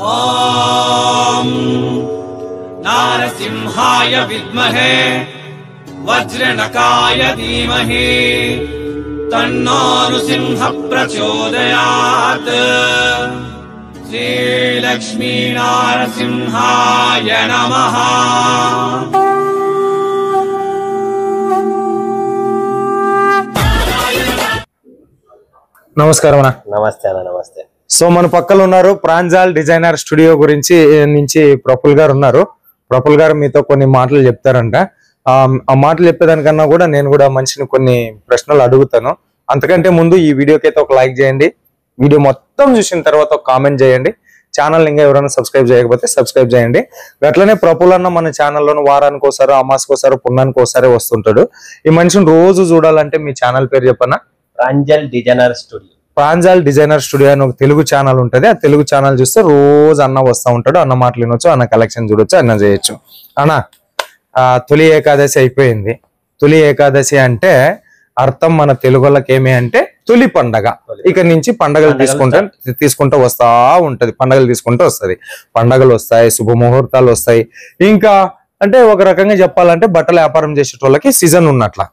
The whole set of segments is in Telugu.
ఓం నారసింహాయ విద్మహే వజ్రనకాయ ధీమహి తన్నో నృసింహ ప్రచోదయాత్. శ్రీలక్ష్మీ నారసింహాయ నమః. నమస్కారం అన్న. నమస్తే అన్న. నమస్తే. సో మన పక్కన ఉన్నారు ప్రాంజల్ డిజైనర్ స్టూడియో గురించి నుంచి ప్రఫుల్ గారు ఉన్నారు. ప్రఫుల్ గారు మీతో కొన్ని మాటలు చెప్తారంట. ఆ మాటలు చెప్పేదానికన్నా కూడా నేను కూడా మనిషిని కొన్ని ప్రశ్నలు అడుగుతాను. అంతకంటే ముందు ఈ వీడియోకి అయితే ఒక లైక్ చేయండి. వీడియో మొత్తం చూసిన తర్వాత ఒక కామెంట్ చేయండి. ఛానల్ ఇంకా ఎవరైనా సబ్స్క్రైబ్ చేయకపోతే సబ్స్క్రైబ్ చేయండి. అట్లనే ప్రఫుల్ అన్న మన ఛానల్లోని వారానికి ఒకసారి, అమాస్కి ఒకసారి, పుణ్యానికి ఒకసారి వస్తుంటాడు. ఈ మనిషిని రోజు చూడాలంటే మీ ఛానల్ పేరు చెప్పన్నా? Pranjal designer studio. Pranjal designer studio అని ఒక తెలుగు ఛానల్ ఉంటది. ఆ తెలుగు ఛానల్ చూస్తే రోజు అన్న వస్తూ ఉంటాడు. అన్న మాటలు వినొచ్చు, అన్న కలెక్షన్ చూడొచ్చు, అన్న చేయొచ్చు. అన్న తొలి ఏకాదశి అయిపోయింది. తొలి ఏకాదశి అంటే అర్థం మన తెలుగులకి ఏమి అంటే తొలి పండగ. ఇక నుంచి పండగలు తీసుకుంటూ వస్తా ఉంటది. పండగలు తీసుకుంటూ వస్తది. పండగలు వస్తాయి, శుభముహూర్తాలు వస్తాయి. ఇంకా అంటే ఒక రకంగా చెప్పాలంటే బట్టల వ్యాపారం చేసేటోళ్ళకి సీజన్ ఉన్నట్ల.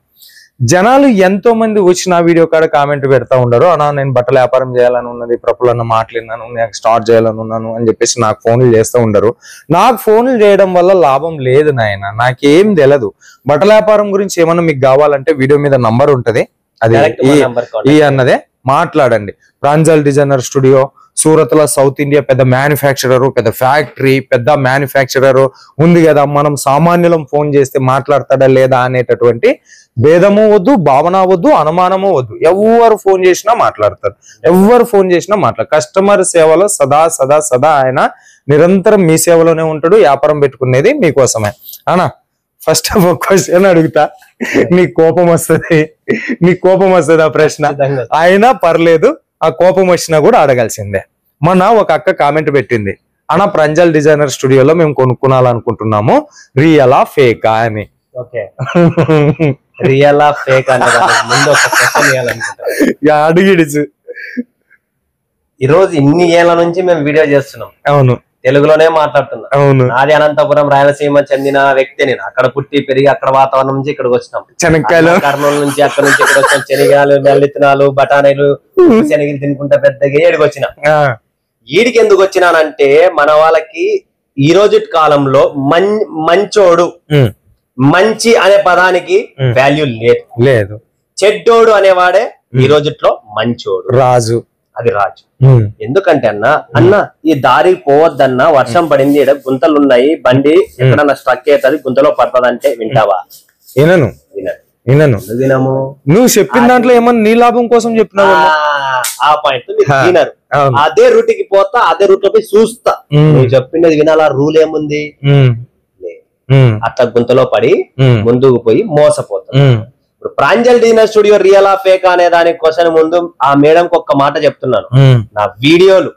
జనాలు ఎంతో మంది వచ్చిన వీడియో కాడ కామెంట్ పెడతా ఉండరు. అన్నా నేను బట్టల వ్యాపారం చేయాలని ఉన్నది, ప్రఫుల్ అన్న మాట్లాడినాను, నేను స్టార్ట్ చేయాలని ఉన్నాను అని చెప్పేసి నాకు ఫోన్లు చేస్తూ ఉండరు. నాకు ఫోన్లు చేయడం వల్ల లాభం లేదు నాయన. నాకేం తెలియదు. బట్టల వ్యాపారం గురించి ఏమన్నా మీకు కావాలంటే వీడియో మీద నంబర్ ఉంటది, అది ఈ అన్నదే మాట్లాడండి. ప్రాంజల్ డిజైనర్ స్టూడియో సూరత్ లో సౌత్ ఇండియా పెద్ద మ్యానుఫ్యాక్చరరు, పెద్ద ఫ్యాక్టరీ, పెద్ద మ్యానుఫ్యాక్చరరు ఉంది కదా. మనం సామాన్యులం ఫోన్ చేస్తే మాట్లాడతాడా లేదా అనేటటువంటి భేదము వద్దు, భావన వద్దు, అనుమానము వద్దు. ఎవరు ఫోన్ చేసినా మాట్లాడతారు. ఎవరు ఫోన్ చేసినా కస్టమర్ సేవలో సదా సదా సదా ఆయన నిరంతరం మీ సేవలోనే ఉంటాడు. వ్యాపారం పెట్టుకునేది మీకోసమే. అనా ఫస్ట్ ఆఫ్ ఒక క్వశ్చన్ అడుగుతా, నీకు కోపం వస్తుంది, నీకు కోపం వస్తుంది ఆ ప్రశ్న అయినా పర్లేదు, ఆ కోపం వచ్చినా కూడా అడగాల్సిందే. మొన్న ఒక అక్క కామెంట్ పెట్టింది, అన్నా ప్రాంజల్ డిజైనర్ స్టూడియోలో మేము కొనుక్కోవాలనుకుంటున్నాము, రియలా ఫేకా అని. రియలా ఫేక్ అనేది ముందు ఒక క్వశ్చన్ చేయాలనుకుంటా. అడిగిడిచు. ఈ రోజు ఇన్ని ఏళ్ల నుంచి మేము వీడియో చేస్తున్నాం. అవును, తెలుగులోనే మాట్లాడుతున్నాం. అవును. నాది అనంతపురం రాయలసీమ చెందిన వ్యక్తి. నేను అక్కడ పుట్టి పెరిగి అక్కడ వాతావరణం నుంచి ఇక్కడికి వచ్చినాం. శనక్కాయలు కర్నూలు నుంచి అక్కడ నుంచి ఇక్కడ వచ్చాం. శనగలు, మెల్లిత్తనాలు, బఠానీలు, శనగలు తినుకుంటా పెద్దగా ఏడికి వచ్చిన. ఈడికి ఎందుకు వచ్చినానంటే మన వాళ్ళకి ఈ రోజు కాలంలో మంచోడు, మంచి అనే పదానికి వాల్యూ లేదు. చెడ్డోడు అనేవాడే ఈ రోజుట్లో మంచోడు, రాజు. అది రాజు. ఎందుకంటే అన్న ఈ దారి పోవద్దన్నా, వర్షం పడింది, ఇక్కడ గుంతలు ఉన్నాయి, బండి ఎక్కడన్నా స్ట్రక్ అవుతుంది, గుంతలో పడుతుంది, వింటావా? వినను. వినము. నువ్వు చెప్పిన దాంట్లో ఏమన్నా నీ లాభం కోసం చెప్పినావు. ఆ పాయింట్ వినరు. అదే రూట్ కి పోతా, అదే రూట్ లో పోయి చూస్తా. నువ్వు చెప్పింది వినాలా? రూల్ ఏముంది? అట్లా గుంతలో పడి ముందుకు పోయి మోసపోతా. ఇప్పుడు ప్రాంజల్ డిజైనర్ స్టూడియో రియల్ ఆ ఫేక్ అనే దాని క్వశ్చన్ ముందు ఆ మేడం కి ఒక్క మాట చెప్తున్నాను. నా వీడియోలు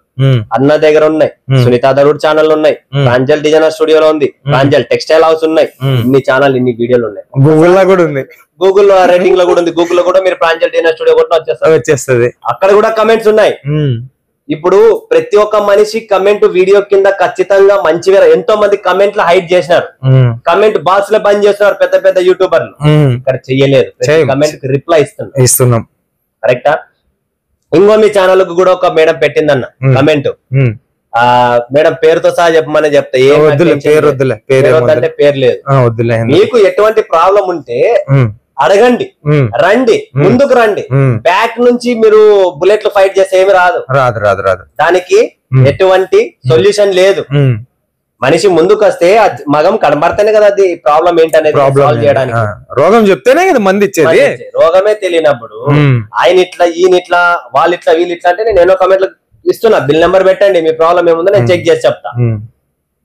అన్న దగ్గర ఉన్నాయి, సునీత దరుడ్ ఛానల్ ఉన్నాయి, ప్రాంజల్ డిజైనర్ స్టూడియోలో ఉంది, ప్రాంజల్ టెక్స్టైల్ హౌస్ ఉన్నాయి. ఇన్ని ఛానల్, ఇన్ని వీడియోలు ఉన్నాయి. గూగుల్లో కూడా ఉంది, గూగుల్లో రేటింగ్ లో కూడా ఉంది. గూగుల్లో కూడా మీరు ప్రాంజల్ డిజైనర్ స్టూడియో కూడా వచ్చేస్తుంది. అక్కడ కూడా కమెంట్స్ ఉన్నాయి. ఇప్పుడు ప్రతి ఒక్క మనిషి కమెంట్ వీడియో కింద ఖచ్చితంగా మంచిగా ఎంతో మంది కమెంట్లు హైడ్ చేసినారు. కమెంట్ బాక్స్ లో బంద్ చేస్తున్నారు పెద్ద పెద్ద యూట్యూబర్లు. ఇక్కడ చెయ్యలేదు, కమెంట్ కి రిప్లై ఇస్తున్నాం. కరెక్టా? ఇంకో మీ ఛానల్ కు కూడా ఒక మేడం పెట్టిందన్న కమెంట్. మేడం పేరుతో సహా చెప్పమని చెప్తా. అంటే పేరు లేదు. మీకు ఎటువంటి ప్రాబ్లం ఉంటే అడగండి, రండి, ముందుకు రండి. బ్యాక్ నుంచి మీరు బుల్లెట్లు ఫైట్ చేస్తే ఏమి రాదు. దానికి ఎటువంటి సొల్యూషన్ లేదు. మనిషి ముందుకు వస్తే మగం కనబడితేనే కదా అది ప్రాబ్లం ఏంటనేది సాల్వ్ చేయడానికి. రోగం చెప్తేనే కదా మంది ఇచ్చేది. రోగమే తెలియనప్పుడు ఆయన ఇట్లా, ఈయన ఇట్లా, వాళ్ళు ఇట్లా, వీళ్ళు ఇట్లా అంటే నేను ఎన్నో కమెంట్లు ఇస్తున్నా. బిల్ నెంబర్ పెట్టండి, మీ ప్రాబ్లం ఏముందో నేను చెక్ చేసి చెప్తా.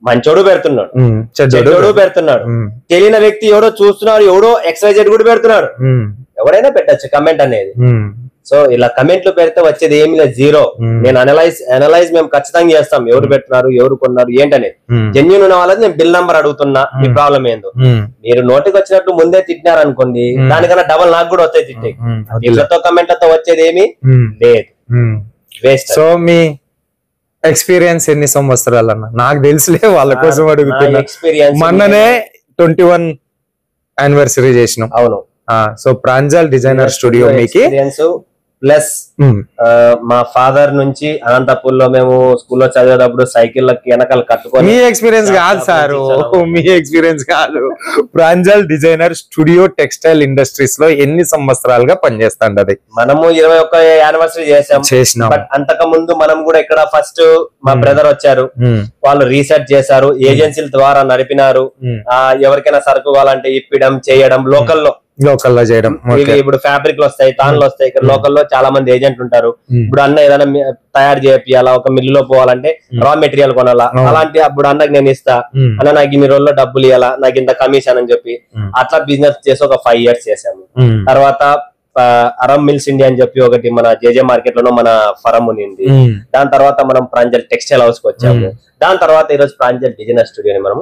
మంచోడు పెడుతున్నాడు, చెడ్డోడు పెడుతున్నాడు, తెలియని వ్యక్తి ఎవడో చూస్తున్నాడు, ఎవడో XYZ కూడా పెడుతున్నాడు. ఎవడైనా పెట్టచ్చు కమెంట్ అనేది. సో ఇలా కమెంట్లు పెడితే వచ్చేది ఏమి లేదు, జీరో. నేను అనలైజ్ మేము ఖచ్చితంగా చేస్తాం, ఎవరు పెడుతున్నారు, ఎవరు కొన్నారు, ఏంటనేది. జెన్యూన్ ఉన్న వాళ్ళది నేను బిల్ నంబర్ అడుగుతున్నా, మీ ప్రాబ్లం ఏందో. మీరు నోటికి వచ్చినట్టు ముందే తిట్టినారు అనుకోండి, దానికన్నా డబల్ నాకు కూడా వస్తాయి తిట్టే. ఇళ్లతో కమెంట్లతో వచ్చేది ఏమి లేదు, వేస్ట్. సో మీ ఎక్స్పీరియన్స్ ఎన్ని సంవత్సరాలు అన్న? నాకు తెలుసులే, వాళ్ళ కోసం అడుగుతున్నా. ఎక్స్పీరియన్స్ మొన్ననే 21 యానివర్సరీ చేసినాం. అవును. సో ప్రాంజల్ డిజైనర్ స్టూడియో మీకు ప్లస్ మా ఫాదర్ నుంచి అనంతపూర్ లో మేము స్కూల్లో చదివేటప్పుడు సైకిల్ వెనకాల కట్టుకొని. మీ ఎక్స్పీరియన్స్ కాదు సార్, మీ ఎక్స్పీరియన్స్ కాదు. Pranjal designer studio textile industries లో ఎన్ని సంవత్సరాలుగా పనిచేస్తాండి అది? మనము 21 యానివర్సరీ చేసాం. బట్ అంతకు ముందు మనం కూడా ఇక్కడ ఫస్ట్ మా బ్రదర్ వచ్చారు, వాళ్ళు రీసెర్చ్ చేశారు, ఏజెన్సీల ద్వారా నడిపినారు. ఎవరికైనా సరుకు కావాలంటే ఇప్పడం చేయడం లోకల్లో చేయడం. ఇప్పుడు ఫ్యాబ్రిక్ లో వస్తాయి, తాన్లు వస్తాయి. ఇక్కడ లోకల్లో చాలా మంది ఏజెంట్ ఉంటారు. ఇప్పుడు అన్న ఏదైనా తయారు చేయాలా, ఒక మిల్లులో పోవాలంటే రా మెటీరియల్ కొనాలా, అలాంటి అప్పుడు అన్నకి నేను ఇస్తా, అన్న నాకు ఇన్ని రోజుల్లో డబ్బులు ఇవ్వాలా, నాకు ఇంత కమిషన్ అని చెప్పి అట్లా బిజినెస్ చేసి ఒక 5 years చేసాము. తర్వాత అరం మిల్స్ ఇండియా అని చెప్పి ఒకటి మన జేజే మార్కెట్ లోనో మన ఫరం ఉంది. దాని తర్వాత మనం ప్రాంజల్ టెక్స్టైల్ హౌస్ కి వచ్చాము. దాని తర్వాత ఈ రోజు ప్రాంజల్ డిజైనర్ స్టూడియోని మనం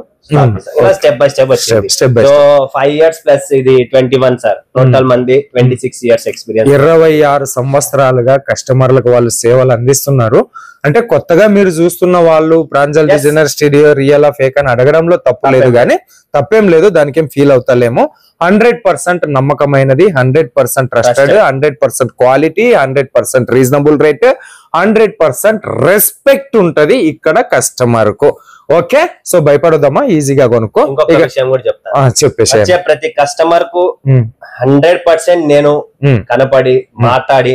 స్టెప్ బై స్టెప్ వచ్చింది. సో 5 years ప్లస్ ఇది 21 సార్. టోటల్ మంది 26 years ఎక్స్పీరియన్స్. 26 సంవత్సరాలుగా కస్టమర్లకు వాళ్ళు సేవలు అందిస్తున్నారు. అంటే కొత్తగా మీరు చూస్తున్న వాళ్ళు Pranjal designer studio real fake అని అడగడంలో తప్పు లేదు, కానీ తప్పేం లేదు, దానికి ఏం ఫీల్ అవుతలేమో. 100% నమ్మకమైనది, 100% trusted, 100% quality, 100% reasonable rate, 100% respect ఉంటది ఇక్కడ కస్టమర్ కు. ఓకే, సో భయపడదామా, ఈజీగా కొనుక్కో. ఇంకొక విషయం కూడా చెప్తా, చెప్పేసి ప్రతి కస్టమర్ కు 100% నేను కనపడి మాట్లాడి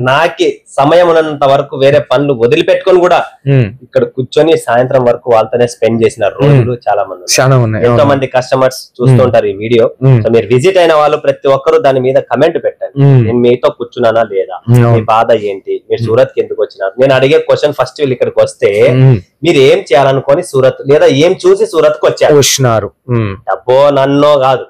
నాకి సమయం ఉన్నంత వరకు వేరే పనులు వదిలిపెట్టుకొని కూడా ఇక్కడ కూర్చొని సాయంత్రం వరకు వాళ్ళతోనే స్పెండ్ చేసిన రోజులు చాలా మంది. ఎంతో మంది కస్టమర్స్ చూస్తుంటారు ఈ వీడియో. సో మీరు విజిట్ అయిన వాళ్ళు ప్రతి ఒక్కరు దాని మీద కమెంట్ పెట్టండి, నేను మీతో కూర్చున్నానా లేదా, మీ బాధ ఏంటి, మీరు సూరత్ కి ఎందుకు వచ్చినారు. నేను అడిగే క్వశ్చన్ ఫస్ట్ వీళ్ళు ఇక్కడికి వస్తే మీరు ఏం చేయాలనుకొని సూరత్ లేదా ఏం చూసి సూరత్ కు వచ్చారు, డబ్బో నన్నో కాదు.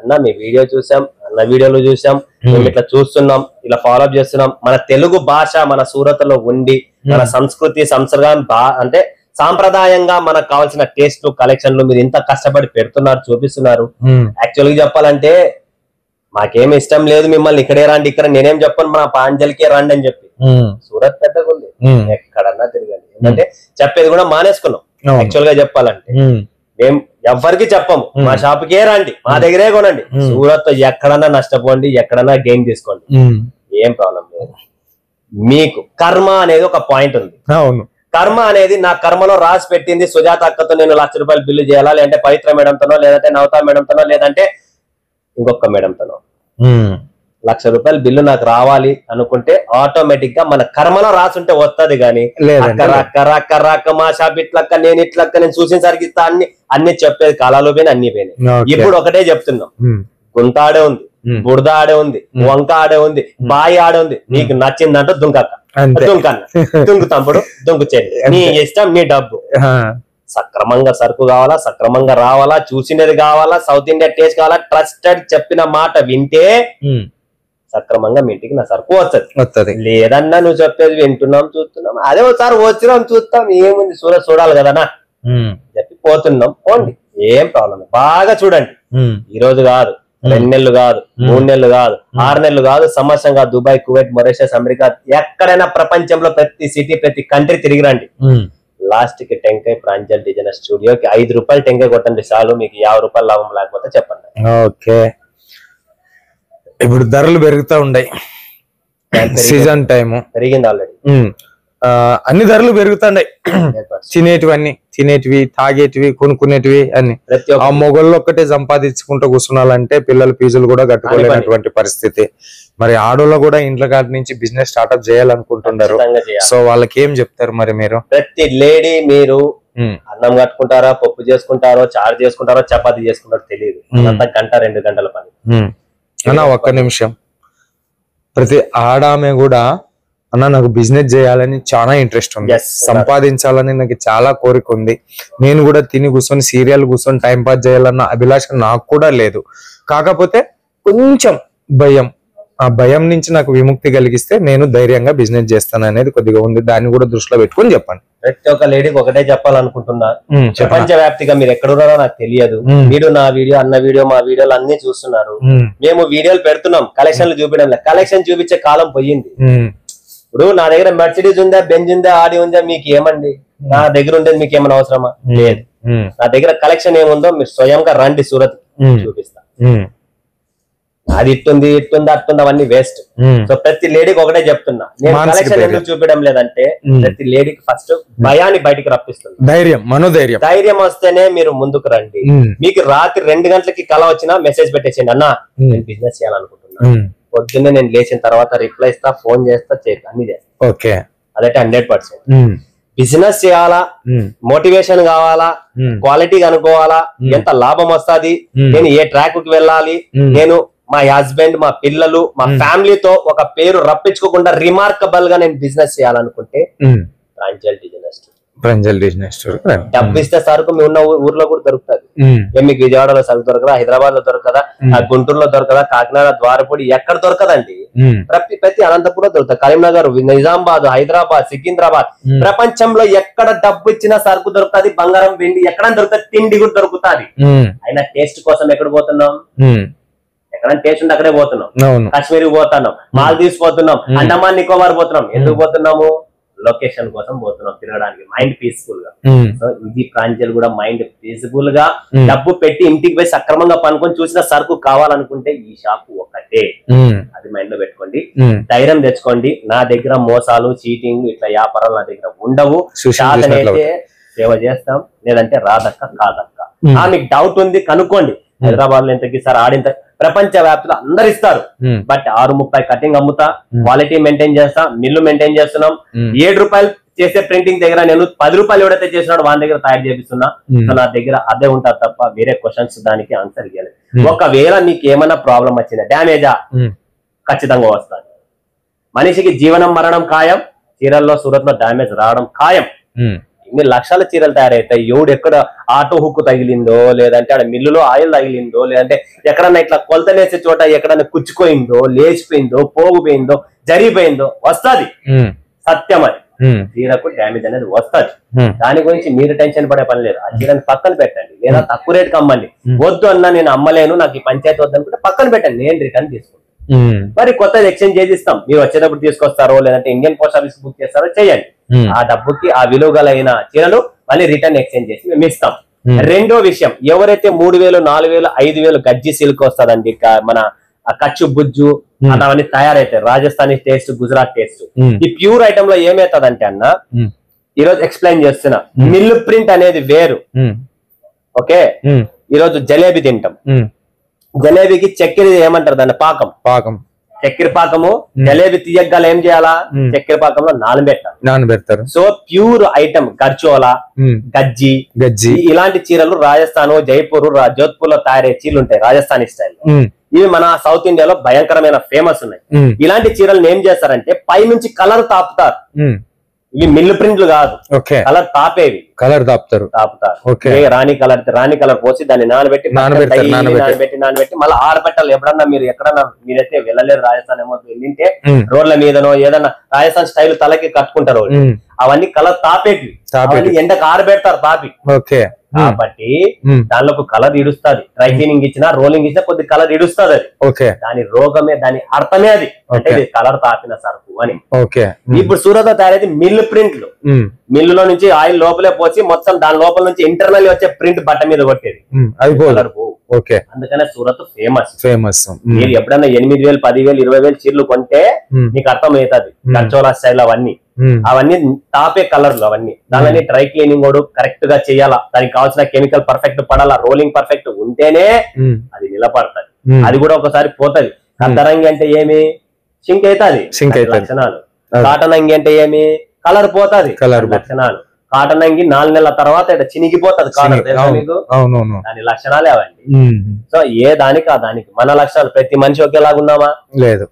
అన్న మీ వీడియో చూసాం, అన్న వీడియోలు చూసాం, మేము ఇట్లా చూస్తున్నాం, ఇలా ఫాలో అప్ చేస్తున్నాం. మన తెలుగు భాష మన సూరత్ లో ఉండి మన సంస్కృతి సంస్కారం అంటే సాంప్రదాయంగా మనకు కావాల్సిన టేస్ట్ కలెక్షన్లు మీరు ఇంత కష్టపడి పెడుతున్నారు, చూపిస్తున్నారు. యాక్చువల్ గా చెప్పాలంటే మాకేం ఇష్టం లేదు మిమ్మల్ని ఇక్కడే రండి, ఇక్కడ నేనేం చెప్పాను మన ప్రాంజల్కే రండి అని చెప్పి. సూరత్ పెద్దగా ఉంది, ఎక్కడన్నా తిరగండి. ఎందుకంటే చెప్పేది కూడా మానేసుకున్నాం. యాక్చువల్ గా చెప్పాలంటే మేము ఎవ్వరికి చెప్పము, మా షాప్కే రండి, మా దగ్గరే కొనండి. సూరత్ ఎక్కడన్నా నష్టపోండి, ఎక్కడన్నా గెయిన్ తీసుకోండి, ఏం ప్రాబ్లం లేదు. మీకు కర్మ అనేది ఒక పాయింట్ ఉంది. అవును, కర్మ అనేది నా కర్మలో రాసి పెట్టింది. సుజాత అక్కతో నేను 1,00,000 రూపాయలు బిల్లు చేయాలా, లేదంటే పవిత్ర మేడంతోనో, లేదంటే నవతా మేడంతోనో, లేదంటే ఇంకొక మేడంతోనో 1,00,000 రూపాయలు బిల్లు నాకు రావాలి అనుకుంటే ఆటోమేటిక్ గా మన కర్మలో రాసుంటే వస్తుంది. కానీ మా షాప్ ఇట్లక్క నేను ఇట్లక్క నేను చూసిన సరికి ఇస్తా అన్ని చెప్పేది కాలాలు పోయినా అన్ని పోయినాయి. ఇప్పుడు ఒకటే చెప్తున్నాం, గుంత ఆడే ఉంది, బురద ఆడే ఉంది, వంక ఆడే ఉంది, బాయి ఆడే ఉంది. నీకు నచ్చిందంటే దుంకక్క, దుంకన్న, దుంకు తమ్ముడు, దుంకు చెల్లి, నీ ఇష్టం, నీ డబ్బు. సక్రమంగా సరుకు కావాలా, సక్రమంగా రావాలా, చూసినది కావాలా, సౌత్ ఇండియా టేస్ట్ కావాలా, ట్రస్టెడ్ చెప్పిన మాట వింటే సక్రమంగా మీ ఇంటికి నా సరుకు వస్తుంది. లేదన్నా నువ్వు చెప్పేది వింటున్నాం చూస్తున్నాం, అదే ఒకసారి వచ్చినాం చూస్తాం, ఏముంది సూరత్ చూడాలి కదనా చెప్పి పోతున్నాం, పోండి, ఏం ప్రాబ్లం. బాగా చూడండి, ఈ రోజు కాదు, 2 నెలలు కాదు, 3 నెలలు కాదు, 6 నెలలు కాదు, సంవత్సరం కాదు, దుబాయ్, కువైట్, మొరీషియస్, అమెరికా, ఎక్కడైనా ప్రపంచంలో ప్రతి సిటీ ప్రతి కంట్రీ తిరిగిరండి. లాస్ట్ కి టెంకాయ ప్రాంజల్ డిజైనర్ స్టూడియోకి 5 రూపాయలు టెంకాయ కొట్టండి చాలు, మీకు 50 రూపాయలు లాభం లేకపోతే చెప్పండి. ఓకే, ఇప్పుడు ధరలు పెరుగుతూ ఉన్నాయి, సీజన్ టైము పెరిగింది ఆల్రెడీ, అన్ని ధరలు పెరుగుతున్నాయి. తినేటివి తాగేటివి కొనుక్కునేటివి అన్ని. ఆ మొగళ్ళు ఒక్కటే సంపాదించుకుంటూ కూర్చున్నాలంటే పిల్లల ఫీజులు కూడా కట్టుకోలేనటువంటి పరిస్థితి. మరి ఆడోళ్ళు కూడా ఇంట్లో కాటి నుంచి బిజినెస్ స్టార్ట్అప్ చేయాలనుకుంటున్నారు. సో వాళ్ళకి ఏం చెప్తారు మరి మీరు? ప్రతి లేడీ మీరు అన్నం కట్టుకుంటారా, పప్పు చేసుకుంటారో, చారు చేసుకుంటారో, చపాతీ చేసుకుంటారో తెలియదు, అంతా 1-2 గంటల పని. అన్న ఒక్క నిమిషం, ప్రతి ఆడామె కూడా అన్న నాకు బిజినెస్ చేయాలని చాలా ఇంట్రెస్ట్ ఉంది, సంపాదించాలని నాకు చాలా కోరిక ఉంది, నేను కూడా తిని కూర్చొని సీరియల్ కూర్చొని టైం పాస్ చేయాలన్న అభిలాష నాకు కూడా లేదు. కాకపోతే కొంచెం భయం, ఆ భయం నుంచి నాకు విముక్తి కలిగిస్తే నేను ధైర్యంగా బిజినెస్ చేస్తాను అనేది కొద్దిగా ఉంది. దాన్ని కూడా దృష్టిలో పెట్టుకొని చెప్పండి. ప్రతి ఒక్క లేడీకి ఒకటే చెప్పాలనుకుంటున్నా, ప్రపంచ వ్యాప్తిగా మీరు ఎక్కడున్నారో నాకు తెలియదు, మీరు నా వీడియో, అన్న వీడియో, మా వీడియోలు అన్ని చూస్తున్నారు. మేము వీడియోలు పెడుతున్నాం, కలెక్షన్లు చూపించడం లేదు, కలెక్షన్ చూపించే కాలం పోయింది. ఇప్పుడు నా దగ్గర మెర్సిడీస్ ఉందా, బెంజ్ ఉందా, ఆడి ఉందా, మీకు ఏమండి? నా దగ్గర ఉండేది మీకు ఏమైనా అవసరమా? లేదు. నా దగ్గర కలెక్షన్ ఏముందో మీరు స్వయంగా రండి, సూరత్ చూపిస్తా. అది ఇట్టుంది అట్టుంది అవన్నీ వేస్ట్. సో ప్రతి లేడీకి ఒకటే చెప్తున్నా, నేను కలెక్షన్ ఎందుకు చూపించడం లేదంటే ప్రతి లేడీకి ఫస్ట్ భయాన్ని బయటికి రప్పిస్తుంది. ధైర్యం వస్తేనే మీరు ముందుకు రండి. మీకు రాత్రి 2 గంటలకి కళ వచ్చినా మెసేజ్ పెట్టేసిండి, అన్నా నేను బిజినెస్ చేయాలనుకుంటున్నా, పొద్దున్నే నేను లేచిన తర్వాత రిప్లై ఇస్తా, ఫోన్ చేస్తా, అన్ని చేస్తా. అదైతే 100%. బిజినెస్ చేయాలా, మోటివేషన్ కావాలా, క్వాలిటీ కనుక్కోవాలా, ఎంత లాభం వస్తుంది, నేను ఏ ట్రాక్ కి వెళ్ళాలి, నేను మా హస్బెండ్, మా పిల్లలు, మా ఫ్యామిలీతో ఒక పేరు రప్పించుకోకుండా రిమార్కబుల్ గా నేను బిజినెస్ చేయాలనుకుంటే ప్రాంజల్ బిజినెస్ స్టోర్. డబ్బు ఇస్తే సరుకు మీ ఉన్న ఊర్లో కూడా దొరుకుతుంది. మీకు విజయవాడలో సరుకు దొరకదా, హైదరాబాద్ లో దొరకదా, గుంటూరులో దొరకదా, కాకినాడ, ద్వారపూడి ఎక్కడ దొరకదండి. ప్రతి అనంతపురం లో దొరుకుతుంది, కరీంనగర్, నిజామాబాద్, హైదరాబాద్, సికింద్రాబాద్. ప్రపంచంలో ఎక్కడ డబ్బు ఇచ్చిన సరుకు దొరుకుతుంది, బంగారం, వెండి ఎక్కడ దొరుకుతుంది, తిండి కూడా దొరుకుతుంది. అయినా టేస్ట్ కోసం ఎక్కడ పోతున్నాం? ఎక్కడ టేస్ట్ ఉంటే అక్కడే పోతున్నాం. కాశ్మీర్ పోతున్నాం, మాల్దీవ్స్ పోతున్నాం, అండమాన్ నికోబార్ పోతున్నాం. ఎందుకు పోతున్నాము? లొకేషన్ కోసం పోతున్నాం, తిరగడానికి, మైండ్ పీస్ఫుల్ గా. సో ఇది ప్రాంజల్ కూడా మైండ్ పీస్ఫుల్ గా డబ్బు పెట్టి ఇంటికి పోయి సక్రమంగా పనుకొని చూసిన సరుకు కావాలనుకుంటే ఈ షాప్ ఒక్కటే. అది మైండ్ లో పెట్టుకోండి, ధైర్యం తెచ్చుకోండి. నా దగ్గర మోసాలు, చీటింగ్ ఇట్లా వ్యాపారాలు నా దగ్గర ఉండవు. అయితే సేవ చేస్తాం, లేదంటే రాదక్క కాదక్క. మీకు డౌట్ ఉంది కనుక్కోండి. హైదరాబాద్ లో ఎంతకి సార్, ఆడింత ప్రపంచ వ్యాప్తిలో అందరు ఇస్తారు. బట్ 6.30 కటింగ్ అమ్ముతా, క్వాలిటీ మెయింటైన్ చేస్తా, మిల్లు మెయింటైన్ చేస్తున్నాం. 7 రూపాయలు చేసే ప్రింటింగ్ దగ్గర నేను 10 రూపాయలు ఎవడైతే చేసినాడో వాళ్ళ దగ్గర తయారు చేపిస్తున్నా. సో నా దగ్గర అదే ఉంటారు తప్ప వేరే క్వశ్చన్స్ దానికి ఆన్సర్ ఇవ్వలేదు. ఒకవేళ నీకు ఏమైనా ప్రాబ్లం వచ్చిందా, డ్యామేజా, ఖచ్చితంగా వస్తుంది. మనిషికి జీవనం మరణం ఖాయం, చీరల్లో సూరత్ లో డ్యామేజ్ రావడం ఖాయం. ఇన్ని లక్షల చీరలు తయారవుతాయి. ఎవడు ఎక్కడ ఆటో హుక్కు తగిలిందో, లేదంటే ఆడ మిల్లులో ఆయిల్ తగిలిందో, లేదంటే ఎక్కడన్నా ఇట్లా కొలతలేసే చోట ఎక్కడన్నా కుచ్చుకోయిందో, లేచిపోయిందో, పోగుపోయిందో, జరిగిపోయిందో వస్తుంది. సత్యం అది. చీరకు డ్యామేజ్ అనేది వస్తుంది. దాని గురించి మీరు టెన్షన్ పడే పని లేదు. ఆ చీరని పక్కన పెట్టండి, లేదా తక్కువ రేటుకి అమ్మండి. వద్దు అన్నా నేను అమ్మలేను, నాకు ఈ పంచాయతీ వద్దు అనుకుంటే పక్కన పెట్టండి, నేను రిటర్న్ తీసుకుంటాను. మరి కొత్తది ఎక్స్చేంజ్ చేసి ఇస్తాం. మీరు వచ్చేటప్పుడు తీసుకొస్తారో, లేదంటే ఇండియన్ పోస్ట్ ఆఫీస్ బుక్ చేస్తారో చేయండి. ఆ డబ్బుకి ఆ విలువ గలైన చీరలు మళ్ళీ రిటర్న్ ఎక్స్చేంజ్ చేసి మేము ఇస్తాం. రెండో విషయం, ఎవరైతే 3000, 4000, 5000 గజ్జి సిల్క్ వస్తుందండి, మన కచ్చు బుజ్జు అవన్నీ తయారైతాయి. Rajasthani taste, Gujarat taste. ఈ ప్యూర్ ఐటమ్ లో ఏమవుతుందంటే అన్న, ఈరోజు ఎక్స్ప్లెయిన్ చేస్తున్నా, మిల్లు ప్రింట్ అనేది వేరు. ఓకే, ఈరోజు జలేబీ తింటాం. జలేబీకి చక్కెర ఏమంటారు, దాన్ని పాకం. చక్కెర పాకము జలేబీ తీయగ్గా ఏం చేయాలా, చక్కెర పాకంలో నానబెట్టాలి. సో ప్యూర్ ఐటమ్ గర్చోలా, గజ్జి ఇలాంటి చీరలు రాజస్థాన్, జైపూర్, జోధ్పూర్ లో తయారయ్యే చీరలు ఉంటాయి రాజస్థానీ స్టైల్. ఇవి మన సౌత్ ఇండియాలో భయంకరమైన ఫేమస్ ఉన్నాయి. ఇలాంటి చీరలు ఏం చేస్తారంటే పై నుంచి కలర్ తాపుతారు. ఇవి మిల్లు ప్రింట్లు కాదు, కలర్ తాపేవి. తాపుతారు. రాణి కలర్ పోసి దాన్ని నానబెట్టి మళ్ళీ ఆరబెట్టాలి. ఎప్పుడన్నా మీరు ఎక్కడన్నా మీరైతే వెళ్ళలేరు రాజస్థాన్ ఏమో, వెళ్ళింటే రోడ్ల మీదనో ఏదన్నా రాజస్థాన్ స్టైల్ తలకి కట్టుకుంటారు. అవన్నీ కలర్ తాపేవి, ఎండకు ఆరబెడతారు తాపి. కాబట్టి దానిలో కలర్ ఇడుస్తుంది. డ్రై క్లీనింగ్ ఇచ్చినా, రోలింగ్ ఇచ్చినా కొద్ది కలర్ ఇడుస్తుంది. అది దాని రోగమే, దాని అర్థమే అది, అంటే కలర్ తాపిన సరుకు అని. ఇప్పుడు సూరత్ తయారైతే మిల్లు ప్రింట్లు, మిల్లులో నుంచి ఆయిల్ లోపలే పోసి మొత్తం దాని లోపల నుంచి ఇంటర్నల్ వచ్చే ప్రింట్ బట్ట మీద కొట్టేది. అందుకనే సూరత్ ఫేమస్. మీరు ఎప్పుడైనా 8000, 10,000, 20,000 చీరలు కొంటే మీకు అర్థం అవుతుంది. కంచోలా స్టైల్ అవన్నీ తాపే కలర్లు. అవన్నీ దాని డ్రై క్లీనింగ్ కూడా కరెక్ట్ గా చేయాలా, దానికి కావాల్సిన కెమికల్ పర్ఫెక్ట్ పడాలా, రోలింగ్ పర్ఫెక్ట్ ఉంటేనే అది నిలబడుతుంది. అది కూడా ఒకసారి పోతుంది. కద్దరంగి అంటే ఏమి, సింక్ అవుతుంది లక్షణాలు. కాటన్ అంగి అంటే ఏమి, కలర్ పోతుంది లక్షణాలు. కాటన్ అంగి 4 నెలల తర్వాత చినిగిపోతుంది కాలర్, మీకు దాని లక్షణాలే అవండి. సో ఏ దానికి ఆ దానికి మన లక్షణాలు. ప్రతి మనిషి ఒకేలాగున్నామా? లేదు.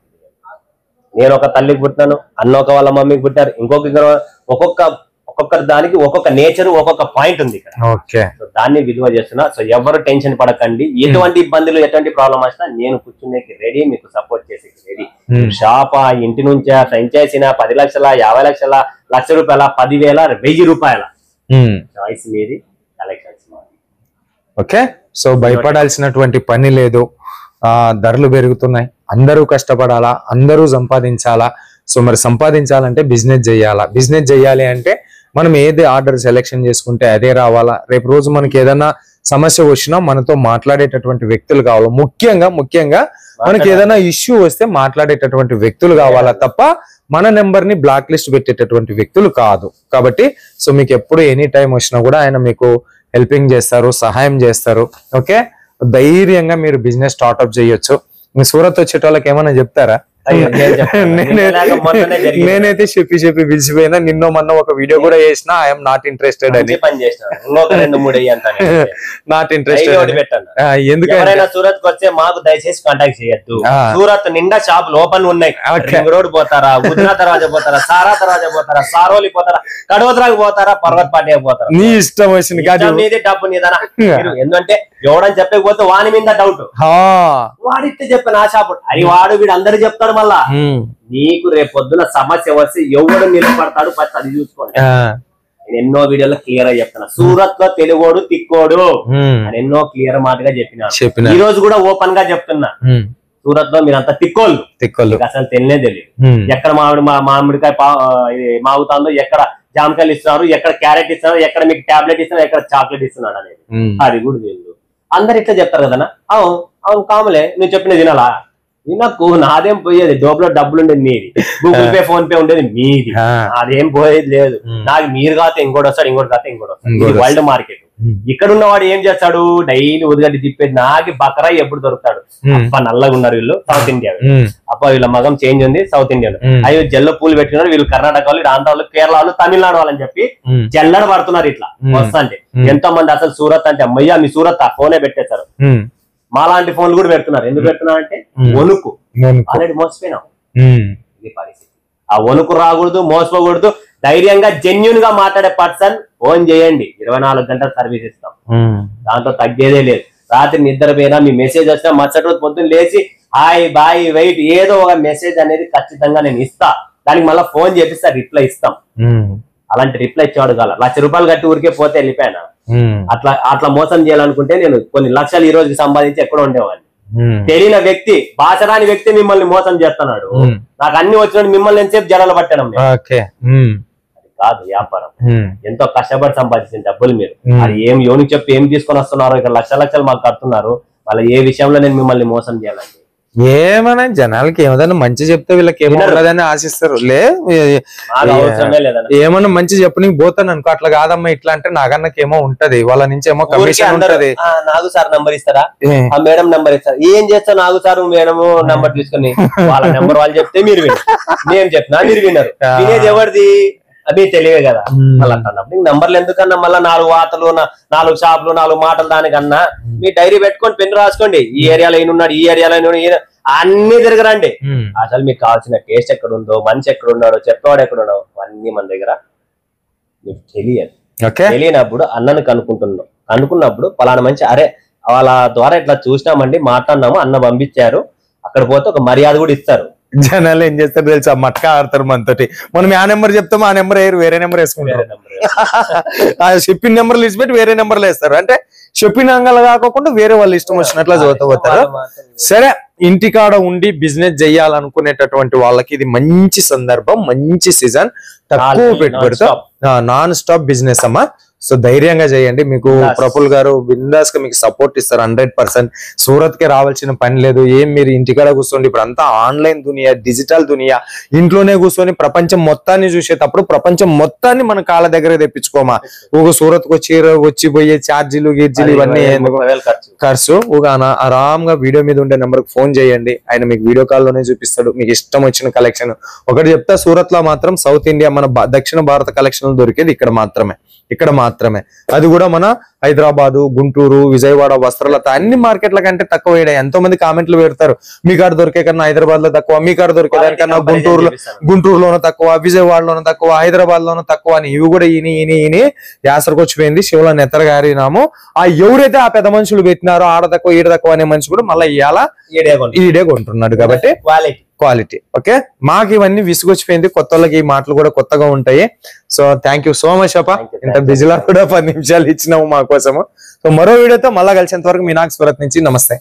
నేను ఒక తల్లికి పుట్టాను, అన్న ఒక వాళ్ళ మమ్మీకి పుట్టారు, ఒక్కొక్కరి దానికి ఒక్కొక్క నేచర్, ఒక్కొక్క పాయింట్ ఉంది ఇక్కడ. సో దాన్ని విలువ చేస్తున్నా. సో ఎవరు టెన్షన్ పడకండి. ఎటువంటి ఇబ్బందులు, ఎటువంటి ప్రాబ్లం వచ్చినా నేను కూర్చునేకి రెడీ, మీకు సపోర్ట్ చేసేకి రెడీ. షాపా, ఇంటి నుంచా, ఫ్రాంచైజీనా, 10 లక్షల, 50 లక్షల, ₹1,00,000, 10,000, 1,000 రూపాయల చాయిస్ మీది, కలెక్షన్స్ మాది. ఓకే, సో భయపడాల్సినటువంటి పని లేదు. ధరలు పెరుగుతున్నాయి, అందరూ కష్టపడాలా, అందరూ సంపాదించాలా. సో మరి సంపాదించాలంటే బిజినెస్ చేయాలా, బిజినెస్ చేయాలి అంటే మనం ఏది ఆర్డర్ సెలెక్షన్ చేసుకుంటే అదే రావాలా. రేపు రోజు మనకి ఏదైనా సమస్య వచ్చినా మనతో మాట్లాడేటటువంటి వ్యక్తులు కావాలి. ముఖ్యంగా మనకి ఏదైనా ఇష్యూ వస్తే మాట్లాడేటటువంటి వ్యక్తులు కావాలా తప్ప మన నెంబర్ ని బ్లాక్ లిస్ట్ పెట్టేటటువంటి వ్యక్తులు కాదు. కాబట్టి సో మీకు ఎప్పుడు ఎనీ టైం వచ్చినా కూడా ఆయన మీకు హెల్పింగ్ చేస్తారు, సహాయం చేస్తారు. ఓకే, ధైర్యంగా మీరు బిజినెస్ స్టార్ట్అప్ చేయొచ్చు. మీ సూరత్ వచ్చేటోళ్ళకి ఏమైనా చెప్తారా? నేనైతే చెప్పి పిలిచిపోయినా. నిన్న మొన్న ఒక వీడియో కూడా చేసిన ఐఎమ్ నాట్ ఇంట్రెస్టెడ్ అని. నాట్ ఇంట్రెస్టెడ్ ఎందుకంటే సూరత్ వచ్చే మాకు దయచేసి కాంటాక్ట్ చేయొద్దు. సూరత్ నిండా షాపులు ఓపెన్ ఉన్నాయి. రింగ్ రోడ్ పోతారా, ఉద్నా దర్వాజా పోతారా, సారా దర్వాజా పోతారా, సారోలి పోతారా, కడోద్రాకి పోతారా, పర్వత్ పాటికి పోతారా, నీ ఇష్టం వచ్చింది కాదు. నీది డబ్బు నీదనా. ఎందుకంటే ఎవడని చెప్పకపోతే వాని మీద డౌట్, వాడితే చెప్పాను నా షాపు అని వాడు వీడు అందరు చెప్తాడు. మళ్ళా నీకు రేపు పొద్దున సమస్య వస్తే ఎవడు నిలబడతాడు ఫస్ట్ అది చూసుకోండి. నేను ఎన్నో వీడియోలో క్లియర్ గా చెప్తాను. సూరత్ లో తెలుగోడు తిక్కోడు అని ఎన్నో క్లియర్ మాటగా చెప్పిన. ఈ రోజు కూడా ఓపెన్ గా చెప్తున్నా, సూరత్ లో మీరంతా తిక్కోళ్ళు అసలు తెలియదు. ఎక్కడ మామిడికాయ మాగుతాందో, ఎక్కడ జామకాయలు ఇస్తున్నారు, ఎక్కడ క్యారెట్ ఇస్తున్నారు, ఎక్కడ మీకు టాబ్లెట్ ఇస్తున్నారు, ఎక్కడ చాక్లెట్ ఇస్తున్నాడు అనేది అది కూడా తెలియదు. అందరు ఇట్లా చెప్తారు కదన్నా. అవును కామలే, నువ్వు చెప్పిన తినాలా, నాకు నాదేం పోయేది, డోబ్లో డబ్బులు ఉండేది మీది, గూగుల్ పే ఫోన్ పే ఉండేది మీది, అదేం పోయేది లేదు. నాకు మీరు కాతే ఇంకోటి వస్తాడు, ఇంకోటి కాతే ఇంకోటి వస్తాడు. World market. ఇక్కడ ఉన్నవాడు ఏం చేస్తాడు, డైలీ ఉదగడ్డి తిప్పేది. నాకు బకరా ఎప్పుడు దొరుకుతాడు. అప్ప నల్లగా ఉన్నారు వీళ్ళు, సౌత్ ఇండియా. అప్ప వీళ్ళ మగం చేంజ్ ఉంది, సౌత్ ఇండియన్. అయ్యో జల్ల పూలు పెట్టుకున్నారు వీళ్ళు, కర్ణాటక వాళ్ళు, ఆంధ్ర వాళ్ళు, కేరళ వాళ్ళు, తమిళనాడు వాళ్ళని చెప్పి జల్లడ పడుతున్నారు ఇట్లా వస్తుంటే. ఎంతో మంది అసలు సూరత్ అంటే అమ్మయ్యా మీ సూరత్ ఆ ఫోనే పెట్టేశారు. మాలాంటి ఫోన్లు కూడా పెడుతున్నారు. ఎందుకు పెడుతున్నారు అంటే వణుకు, ఆల్రెడీ మోసపోయినాం. ఇది పరిస్థితి. ఆ వణుకు రాకూడదు, మోసపోకూడదు. ధైర్యంగా జెన్యున్ గా మాట్లాడే పర్సన్ ఫోన్ చేయండి, 24 గంటల సర్వీస్ ఇస్తాం. దాంట్లో తగ్గేదే లేదు. రాత్రి నిద్రపోయినా మీ మెసేజ్ వచ్చినా మరుసటి రోజు పొద్దున్న లేచి హాయ్ బాయ్ వెయిట్ ఏదో ఒక మెసేజ్ అనేది ఖచ్చితంగా నేను ఇస్తా. దానికి మళ్ళీ ఫోన్ చేపిస్తా, రిప్లై ఇస్తాం. అలాంటి రిప్లై ఇచ్చేవాడు కాదు. ₹1,00,000 కట్టి ఊరికే పోతే వెళ్ళిపోయాను. అట్లా మోసం చేయాలనుకుంటే నేను కొన్ని లక్షలు ఈ రోజుకి సంపాదించి ఎక్కడో ఉండేవాడిని. తెలియని వ్యక్తి, భాష రాని వ్యక్తి మిమ్మల్ని మోసం చేస్తున్నాడు. నాకు అన్ని వచ్చినట్టు మిమ్మల్ని ఎంతసేపు జనాలు పట్టాను. అది కాదు వ్యాపారం. ఎంతో కష్టపడి సంపాదించిన డబ్బులు మీరు అది ఏం యోనికి చెప్పి ఏం తీసుకొని వస్తున్నారో, ఇక్కడ లక్షలు మాకు కడుతున్నారు. వాళ్ళ ఏ విషయంలో నేను మిమ్మల్ని మోసం చేయాలండి. ఏమన్నా జనాలకి ఏమన్నా మంచి చెప్తే వీళ్ళకి ఏమన్నదని ఆశిస్తారు. ఏమన్నా మంచి చెప్పనికి పోతాను అనుకో, అట్లా కాదమ్మా ఇట్లా అంటే నాకన్నకి ఏమో ఉంటది, వాళ్ళ నుంచి ఏమో కమిషన్ ఉంటది. నాగు సార్ నంబర్ ఇస్తారా, ఆ మేడం నంబర్ ఇస్తారా, ఏం చేస్తా నాగు సార్ మేడం నంబర్ తీసుకుని వాళ్ళ నెంబర్ వాళ్ళు చెప్తే మీరు వినరు, మేము చెప్తున్నా మీరు వినరు. వినేది ఎవరిది, అది తెలివే కదా. మళ్ళీ అంటున్నప్పుడు నంబర్లు ఎందుకన్నా, మళ్ళీ 4 వార్తలు, 4 షాపులు, 4 మాటలు దానికన్నా మీ డైరీ పెట్టుకొని పెన్ను రాసుకోండి. ఈ ఏరియాలో ఈయనున్నాడు, ఈ ఏరియాలో అన్ని తిరగరండి. అసలు మీకు కావాల్సిన టేస్ట్ ఎక్కడ ఉందో, మనిషి ఎక్కడ ఉన్నాడో, చెప్పేవాడు ఎక్కడ ఉన్నాడో అన్ని మన దగ్గర మీకు తెలియదు. తెలియనప్పుడు అన్నను కనుక్కున్నప్పుడు పలానా మంచి అరే వాళ్ళ ద్వారా ఇట్లా చూసినామండి, మాట్లాడినాము, అన్న పంపించారు, అక్కడ పోతే ఒక మర్యాద కూడా ఇస్తారు. జనాలు ఏం చేస్తారు తెలుసా, మట్కా ఆడతారు మనతోటి. మనం ఆ నెంబర్ చెప్తాము, ఆ నెంబర్ వేరే నెంబర్ వేసుకుంటారు. చెప్పిన నెంబర్లు ఇచ్చిపెట్టి వేరే నెంబర్లు వేస్తారు. అంటే చెప్పిన అంగలు కాకుండా వేరే వాళ్ళు ఇష్టం వచ్చినట్లు చదువుతారు. సరే, ఇంటికాడ ఉండి బిజినెస్ చేయాలనుకునేటటువంటి వాళ్ళకి ఇది మంచి సందర్భం, మంచి సీజన్. తక్కువ పెట్టుబడితో నాన్ స్టాప్ బిజినెస్ అమ్మా. సో ధైర్యంగా చేయండి. మీకు ప్రఫుల్ గారు బిందాస్ గా మీకు సపోర్ట్ ఇస్తారు 100%. సూరత్ కి రావాల్సిన పని లేదు. ఏం మీరు ఇంటికాడ కూర్చోండి. ఇప్పుడు అంతా ఆన్లైన్ దునియా, డిజిటల్ దునియా. ఇంట్లోనే కూర్చొని ప్రపంచం మొత్తాన్ని చూసేటప్పుడు ప్రపంచం మొత్తాన్ని మన కాళ్ళ దగ్గర తెప్పించుకోమా. ఒక సూరత్ కు వచ్చిపోయే ఛార్జీలు గిర్జీలు ఇవన్నీ ఖర్చు. ఒక ఆరాంగా వీడియో మీద ఉండే నెంబర్ కి ఫోన్ చేయండి, ఆయన మీకు వీడియో కాల్ లోనే చూపిస్తాడు. మీకు ఇష్టం వచ్చిన కలెక్షన్ ఒకటి చెప్తా, సూరత్ లో మాత్రం సౌత్ ఇండియా మన దక్షిణ భారత కలెక్షన్ దొరికేది ఇక్కడ మాత్రమే. అది కూడా మన హైదరాబాదు, గుంటూరు, విజయవాడ, వస్త్రలత అన్ని మార్కెట్ల కంటే తక్కువ. ఎంతో మంది కామెంట్లు పెడతారు, మీ కాడ దొరికే కన్నా హైదరాబాద్ లో తక్కువ, మీ కాడ దొరికే దానికన్నా గుంటూరులోనూ తక్కువ, విజయవాడలోనూ తక్కువ, హైదరాబాద్ లోనూ తక్కువ అని ఇవి కూడా ఈని యాసరికి వచ్చిపోయింది. శివుల నెత్తరగారినాము. ఆ ఎవరైతే ఆ పెద్ద మనుషులు పెట్టినారో ఆడ తక్కువ ఈడ తక్కువ అనే మనిషి కూడా మళ్ళీ ఇవాళ ఈడే కొంటున్నాడు. కాబట్టి క్వాలిటీ. ఓకే, మాకు ఇవన్నీ విసుగొచ్చిపోయింది. కొత్త వాళ్ళకి ఈ మాటలు కూడా కొత్తగా ఉంటాయి. So thank you so much అప్ప. ఇంత బిజీలో కూడా 10 నిమిషాలు ఇచ్చినాము మా కోసము. సో మరో వీడియోతో మళ్ళా కలిసేంత వరకు మీనాక్షి సూరత్ నుంచి నమస్తే.